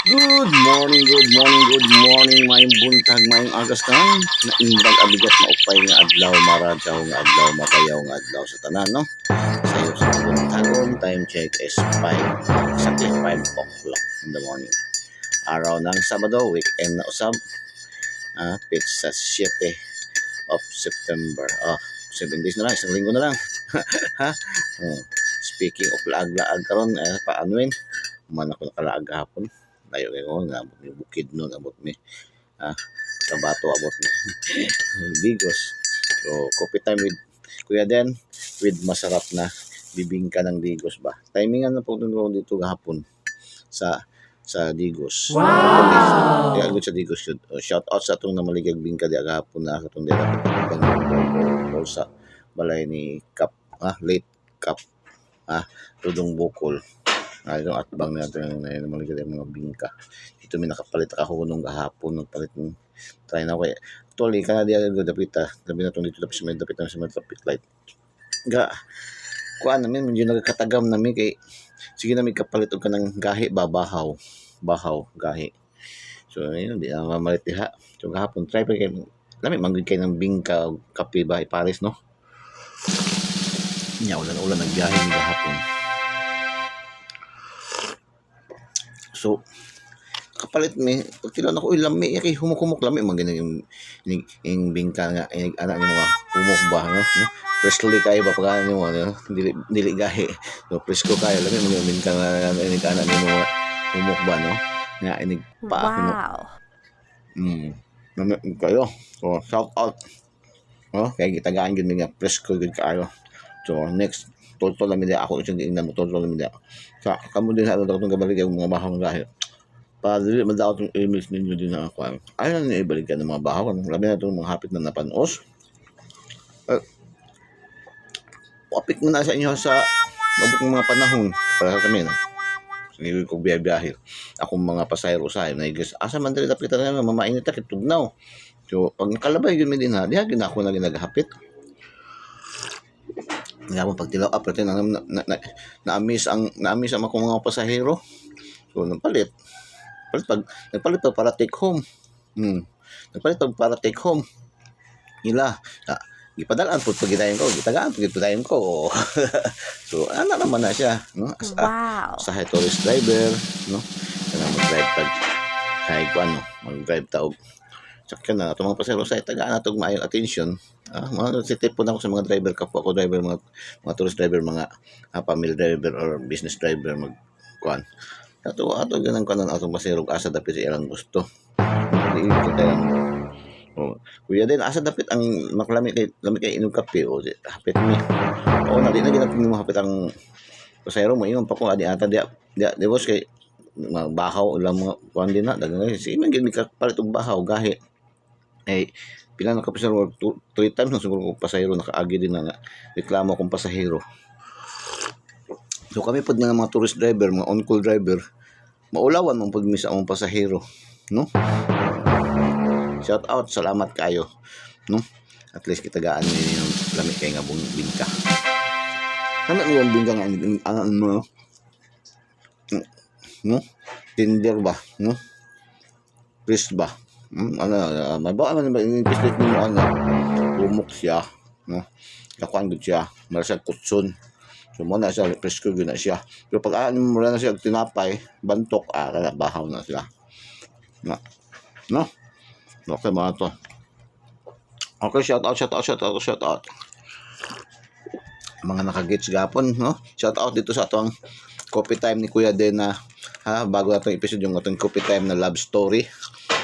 Good morning, mayong buntag, mayong agastan. Naimbag abigat maupay nga adlaw, maradyaw nga adlaw, matayaw nga adlaw sa tanan, no? Sayo sa buntagon, time check is 5, exactly 5 o'clock in the morning. Araw ng Sabado, weekend na usab. Pits sa 7 of September. 7 days na lang, isang linggo na lang. ha? Speaking of laag-laag karon, paanuin, man ako nakalaag hapon. Layo kayo nga abot ni bukid nun, abot ni Tabato, abot ni Digos. So coffee time with Kuya Den with masarap na bibingka ng Digos ba. Timingan na po dito gahapon sa Digos. Wow! Kaya good sa Digos yun. Shout out sa itong namaligag bingka di agahapon na katong di dapat bang sa balay ni Kap, late Kap, Tudong Bukol. Yung atbang natin na maligad yung mga bingka. Dito may nakapalit ako nung gahapon, nagpalit ng try na ako. Actually, kana di agad dapit Dabi na itong dito dapit sa may traffic light. Kuhaan namin, medyo nagkatagam namin kay sige namin kapalit ka ng gahi ba, bahaw, gahi. So, yun, di na mamalit diha. So, gahapon, try pa kayo. Lamig, manggod kayo ng bingka, kape ba, Paris, no? Ulan nagbiyahe ng gahapon. So, kapalit mi, pag tilaw na ko, lami, kay humuk-humuk lami, mga ganyan yung bingka nga, yung anak niyo mga humuk ba, no? Presley kayo ba, pag ano mo, dili gahi, no? Presko kayo, lami, mga bingka nga, yung anak niyo mga humuk ba, no? Nga, inig pa, wow. Kayo, so, shout out, kaya gitagaan yun nga, presko yun kayo. So, next, totoo namin din ako, isang diingnan mo, totoo namin din ako. So, kamo din sa itong kabalik yung mga bahang gahi. Para dili madao itong emails ninyo din na ako. Ayaw na ibalik ka ng mga bahaw. Labi na itong mga hapit na napanos. Wapik mo na sa inyo sa mabuk ng mga panahon. Para kami na. Hindi ko biyahe. Akong mga pasayro sa na guys. Asa man dali dapat na mamainit ta kitugnaw. So pag nakalabay yun din ha, diha gina ako na ginagahapit. Nga pag tilaw up natin na-miss ang akong mga pasahero. So nagpalit pa para take home. Nagpalit pa para take home. Nila. Gipadalaan po pagitayin ko. So ano naman na siya, no? Sa high tourist driver, no? Kana mag-drive tag mag-drive ta og sakyan na itong mga pasero sa tagaan na itong maayong attention. Mga sitip po na ako sa mga driver, kapwa ko driver, mga tourist driver, mga family driver or business driver, magkuhan. Ato ganang kanan atong pasero asa dapit sa ilang gusto. Hindi kita lang. Kuya din asa dapit ang maklami kay inom kape o hapit mi. Na di na ginapit mo hapit ang pasero mo ingon pa ko adi ata dia was kay bahaw lang mga kuan din na dagan si man gid kapalit og bahaw gahi. Pila na kapasero 3 times na siguro kong pasahero nakaagi din na reklamo akong pasahero. So kami pod nga mga tourist driver, mga on-call driver, maulawan man pod mi sa among pasahero, no? Shout out, salamat kayo, no? At least kitagaan ni yung lami kay nga bingka. Ano yung bingka nga ano no? Tinder ba, no? Priest ba? Mabawa man ba yung pislit mo umok siya, no? Kakuan gud siya, marasa kutson. So mo na siya presko gud na siya. Pero pag mo na siya tinapay, bantok kana bahaw na sila. No? Okay mga to. Okay, shout out. Mga naka-gets gapon, no? Shout out dito sa atong coffee time ni Kuya Den na bago na itong episode yung atong coffee time na love story.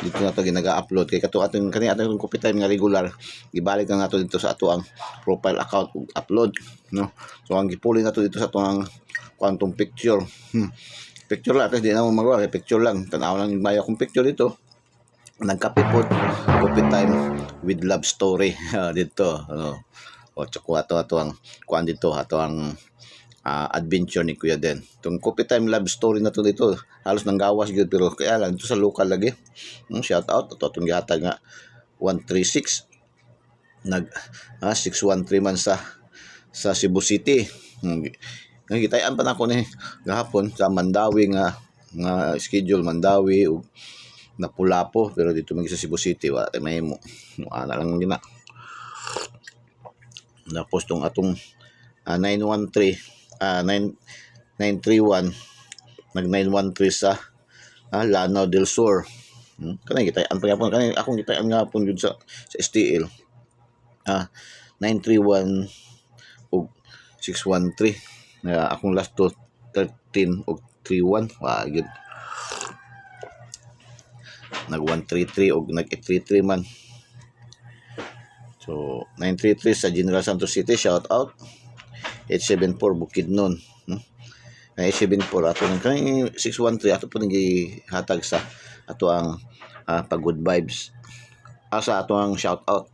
Dito na ito ginaga-upload kay atong coffee time nga regular ibalik na nato dito sa ato ang profile account upload, no? So ang gipuli nato dito sa atong quantum picture picture lang, di na mo magawa picture lang, tanaw lang yung maya kong picture dito nagkape po coffee time with love story dito, tsaka ato ang kuan dito ato ang adventure ni Kuya Den. Itong coffee time love story na to dito, halos nang gawas gyud pero kaya lang dito sa local lagi. Shout out to atong gihatag nga 136 613 man sa Cebu City. Ngitayan pa nako ni gahapon sa Mandawi nga nga schedule Mandawi ug Napulapo, pero dito mag sa Cebu City wa tay mahimo. Ana lang gina. Tapos tong atong 913 931 nag 913 sa Lanao del Sur. Kanay gitay-an pa gyapon, kanay akong gitay-an nga pon jud sa STL. 931 ug 613 na akong last to 13 ug 31 wa gyud nag 133 ug nag 833 man. So 933 sa General Santos City, shout out. 874 Bukidnon. 874 ato nang kanang 613 ato po nang gihatag sa ato ang pag good vibes. Sa ato ang shout out.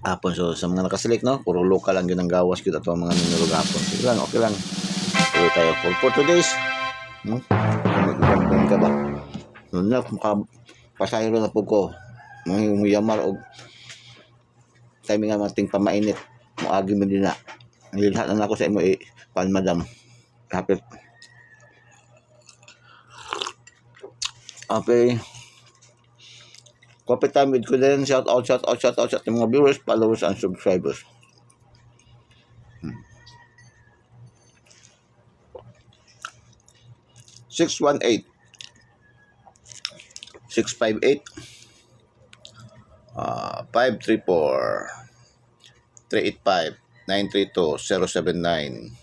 Hapon, so sa mga nakaselect, no, puro local lang yun ang gawas kita ato ang mga numero hapon. Sige lang, okay lang. Tuloy tayo for today's mag-ibang ka ba? Noon na pasahero na po ko mga yamar og time nga mating pamainit mo agi mo din na nilhat na ako sa imo pan madam kapit. Okay, coffee time with ko din. Shout out sa mga viewers, followers, and subscribers. 618 658 534 385 932 079.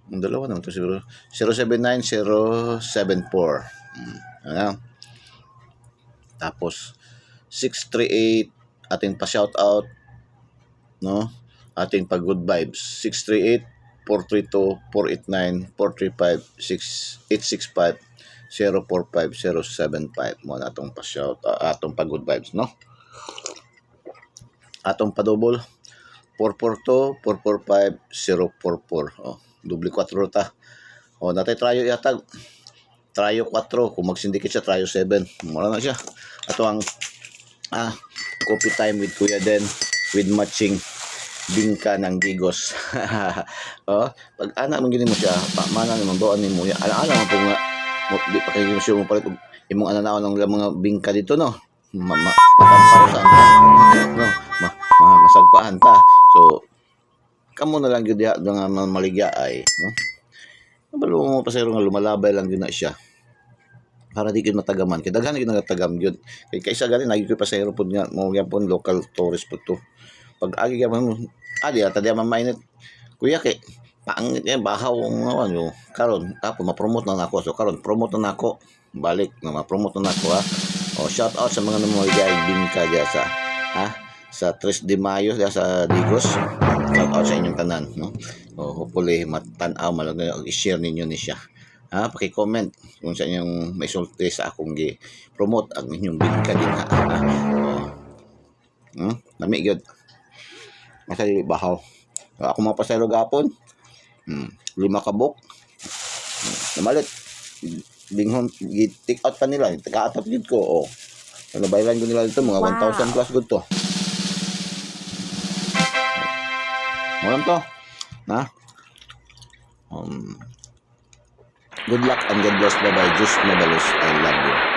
Ang dalawa naman ito siguro 079 074. Ano? Tapos 638 ating pa shout out, no, ating pa good vibes 638 432 489 435 6865 045 075 mo na atong pa shout atong pa good vibes, no, atong pa double 442 445 044. Doble 4 ta. Natay trayo yatag trayo 4 kung mag-syndicate siya trayo 7. Mura na siya. Ato ang coffee time with Kuya Den with matching bingka ng Digos. Pag anak mo gini mo siya, mana naman doon ni mo. Ala mo po nga di pa kayo siya mo palit imong ananaw ng mga bingka dito, no. Matamparosan ka. No, masagpaan ta. So kamo na lang gyud diha nga maligya ay, no. Balo mo pasayro nga lumalabay lang gyud na siya. Para di gyud matagaman. Kay daghan gyud nagatagam gyud. Kay kaysa gani nagi gyud pasayro pud nga mo gyapon local tourist pud to. Pag agi gyapon ata di mainit. Kuya kay paangit bahaw nga ano karon tapos ma-promote na nako. So karon promote na nako. Balik na ma-promote na nako, ha. Shout out sa mga namaligay bingka diya sa 3 de Mayo diya sa Digos. Shout out sa inyong tanan, no. Hopefully matan-aw malagay i-share ninyo ni siya. Paki-comment kung sa inyong may sulti sa akong gi-promote ang inyong bingka din, ha. Nami gyud. Masay bahaw. Ako mga pasayro gapon. 5 kabok. Namalit. Binghon gi-take out pa nila. Taga-atap gid ko. Nabayran ko nila dito mga 1,000 plus good to. Malam to. Good luck and God bless. Bye-bye. Just Mabalos. I love you.